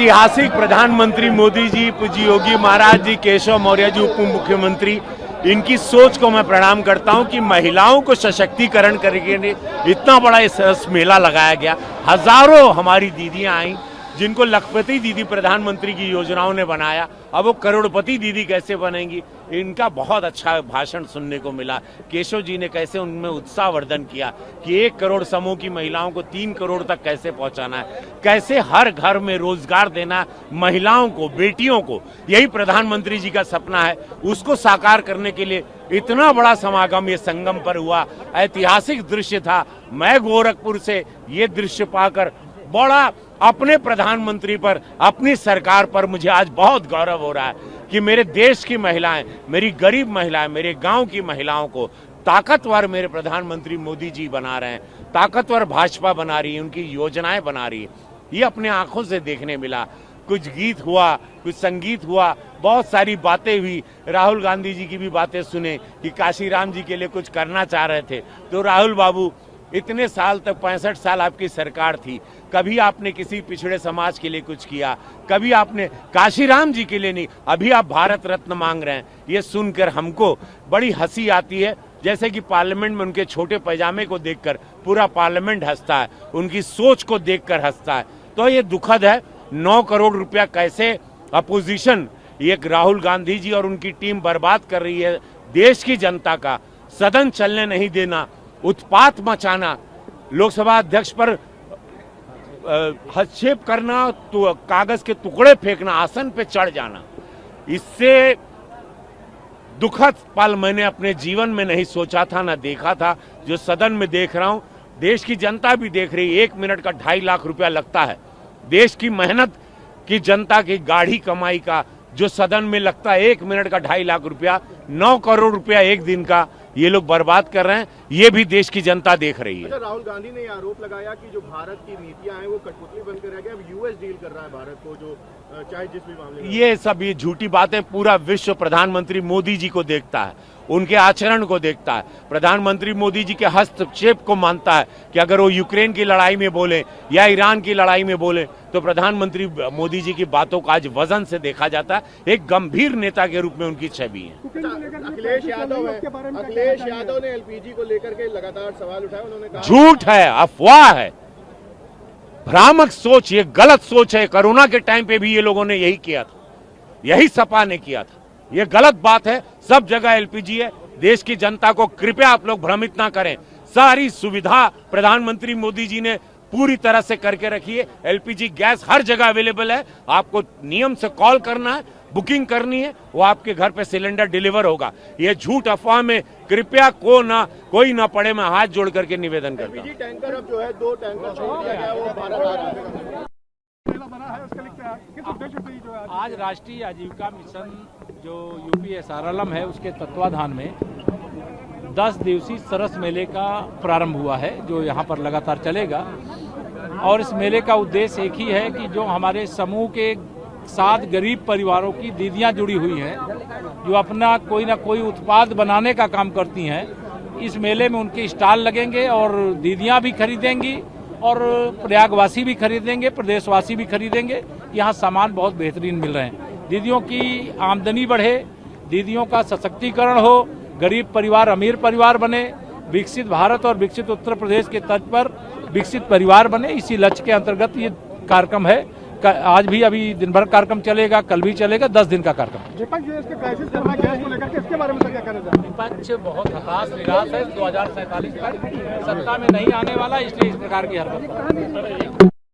ऐतिहासिक प्रधानमंत्री मोदी जी, पूज्य योगी महाराज जी, केशव मौर्य जी उप मुख्यमंत्री, इनकी सोच को मैं प्रणाम करता हूं कि महिलाओं को सशक्तिकरण करके इतना बड़ा इस मेला लगाया गया। हजारों हमारी दीदियां आई जिनको लखपति दीदी प्रधानमंत्री की योजनाओं ने बनाया, अब वो करोड़पति दीदी कैसे बनेंगी। इनका बहुत अच्छा भाषण सुनने को मिला। केशव जी ने कैसे उनमें उत्साहवर्धन किया कि 1 करोड़ समूह की महिलाओं को 3 करोड़ तक कैसे पहुंचाना है, कैसे हर घर में रोजगार देना महिलाओं को, बेटियों को। यही प्रधानमंत्री जी का सपना है, उसको साकार करने के लिए इतना बड़ा समागम ये संगम पर हुआ। ऐतिहासिक दृश्य था। मैं गोरखपुर से ये दृश्य पाकर बड़ा अपने प्रधानमंत्री पर, अपनी सरकार पर मुझे आज बहुत गौरव हो रहा है कि मेरे देश की महिलाएं, मेरी गरीब महिलाएं, मेरे गांव की महिलाओं को ताकतवर मेरे प्रधानमंत्री मोदी जी बना रहे हैं, ताकतवर भाजपा बना रही है, उनकी योजनाएं बना रही है। ये अपने आंखों से देखने मिला। कुछ गीत हुआ, कुछ संगीत हुआ, बहुत सारी बातें हुई। राहुल गांधी जी की भी बातें सुने कि काशीराम जी के लिए कुछ करना चाह रहे थे। तो राहुल बाबू, इतने साल तक 65 साल आपकी सरकार थी, कभी आपने किसी पिछड़े समाज के लिए कुछ किया? कभी आपने काशीराम जी के लिए नहीं, अभी आप भारत रत्न मांग रहे हैं। ये सुनकर हमको बड़ी हंसी आती है, जैसे कि पार्लियामेंट में उनके छोटे पैजामे को देखकर पूरा पार्लियामेंट हंसता है, उनकी सोच को देखकर हंसता है। तो ये दुखद है। 9 करोड़ रुपया कैसे अपोजिशन, ये राहुल गांधी जी और उनकी टीम बर्बाद कर रही है देश की जनता का। सदन चलने नहीं देना, उत्पात मचाना, लोकसभा अध्यक्ष पर हस्तक्षेप करना, तो कागज के टुकड़े फेंकना, आसन पे चढ़ जाना, इससे दुखद पल मैंने अपने जीवन में नहीं सोचा था, ना देखा था। जो सदन में देख रहा हूं, देश की जनता भी देख रही है। 1 मिनट का 2.5 लाख रुपया लगता है। देश की मेहनत की जनता की गाढ़ी कमाई का जो सदन में लगता है 1 मिनट का 2.5 लाख रुपया, 9 करोड़ रुपया एक दिन का ये लोग बर्बाद कर रहे हैं। ये भी देश की जनता देख रही है। अच्छा, राहुल गांधी ने आरोप लगाया कि जो भारत की नीतियां हैं वो कठपुतली बनकर रह गया। अब यूएस डील कर रहा है भारत को, जो चाहे जिस भी मामले में। ये सब ये झूठी बातें। पूरा विश्व प्रधानमंत्री मोदी जी को देखता है, उनके आचरण को देखता है, प्रधानमंत्री मोदी जी के हस्तक्षेप को मानता है कि अगर वो यूक्रेन की लड़ाई में बोले या ईरान की लड़ाई में बोले तो प्रधानमंत्री मोदी जी की बातों का आज वजन से देखा जाता है। एक गंभीर नेता के रूप में उनकी छवि है। अखिलेश यादव ने एलपीजी को लेकर के लगातार सवाल उठाए। उन्होंने कहा झूठ है, अफवाह है, भ्रामक सोच, ये गलत सोच है। कोरोना के टाइम पे भी ये लोगों ने यही किया था, यही सपा ने किया था। ये गलत बात है। सब जगह एलपीजी है। देश की जनता को कृपया आप लोग भ्रमित ना करें। सारी सुविधा प्रधानमंत्री मोदी जी ने पूरी तरह से करके रखी है। एलपीजी गैस हर जगह अवेलेबल है। आपको नियम से कॉल करना है, बुकिंग करनी है, वो आपके घर पे सिलेंडर डिलीवर होगा। ये झूठ अफवाह में कृपया कोई ना पड़े। मैं हाथ जोड़ करके निवेदन करता हूं। एलपीजी टैंकर अब जो है 2 टैंकर छोड़ दिया गया, वो भारत आ रहा है। आज राष्ट्रीय आजीविका मिशन जो यूपीएसआरएलएम है, उसके तत्वाधान में 10 दिवसीय सरस मेले का प्रारंभ हुआ है, जो यहाँ पर लगातार चलेगा। और इस मेले का उद्देश्य एक ही है कि जो हमारे समूह के 7 गरीब परिवारों की दीदियाँ जुड़ी हुई हैं, जो अपना कोई ना कोई उत्पाद बनाने का काम करती हैं, इस मेले में उनके स्टॉल लगेंगे और दीदियाँ भी खरीदेंगी और प्रयागवासी भी खरीदेंगे, प्रदेशवासी भी खरीदेंगे। यहाँ सामान बहुत बेहतरीन मिल रहे हैं। दीदियों की आमदनी बढ़े, दीदियों का सशक्तिकरण हो, गरीब परिवार अमीर परिवार बने, विकसित भारत और विकसित उत्तर प्रदेश के तर्ज पर विकसित परिवार बने। इसी लक्ष्य के अंतर्गत ये कार्यक्रम है। आज भी अभी दिन भर कार्यक्रम चलेगा, कल भी चलेगा, 10 दिन का कार्यक्रम। विपक्ष जो इसके क्राइसिस कर रहा है गैस को लेकर के, इसके बारे में क्या कहना चाहते हैं? विपक्ष बहुत हताश निराश है। 2047 तक सत्ता में नहीं आने वाला, इसलिए इस प्रकार की हरकत